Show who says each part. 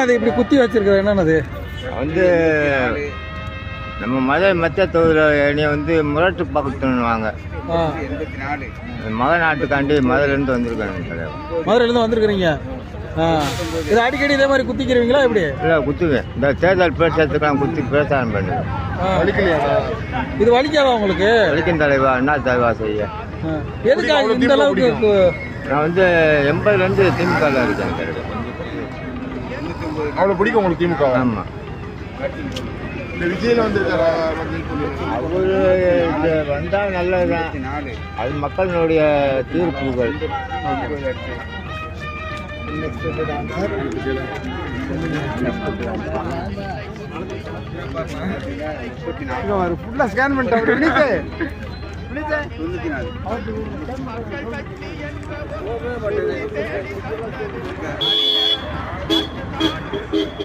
Speaker 1: அது இப்படி குத்தி வச்சிருக்கிறது என்னன்னது?
Speaker 2: வந்து நம்ம மத்திய தொகுதியில் வந்து முரட்டு பக்கத்துவாங்க. மத நாட்டுக்காண்டி மதுரையிலேருந்து வந்திருக்காங்க.
Speaker 1: மதுரையிலேருந்து வந்திருக்கிறீங்க. இது அடிக்கடி இதே மாதிரி குத்திக்கிறீங்களா எப்படி?
Speaker 2: இல்லை குத்துவேன். இந்த தேர்தல் பேசுறதுக்கெல்லாம் குத்தி பிரச்சாரம் பண்ணுவேன்.
Speaker 1: வலிக்கலையா? இது வலிக்காதா உங்களுக்கு?
Speaker 2: வலிக்கும் தலைவா, என்ன தலைவா செய்ய?
Speaker 1: எதுக்காக இந்த அளவுக்கு?
Speaker 2: நான் வந்து 80லேருந்து திமுகவில் இருக்கேன்.
Speaker 3: அவ்வளோ பிடிக்கும் உங்களுக்கு திமுக?
Speaker 2: ஆமாம்.
Speaker 3: விஜயில் வந்து
Speaker 2: அவரு வந்தால் நல்லதுதான். அது மக்களுடைய தீர்ப்புகள்.
Speaker 3: ஃபுல்லாக ஸ்கேன் பண்ணிட்டேன்.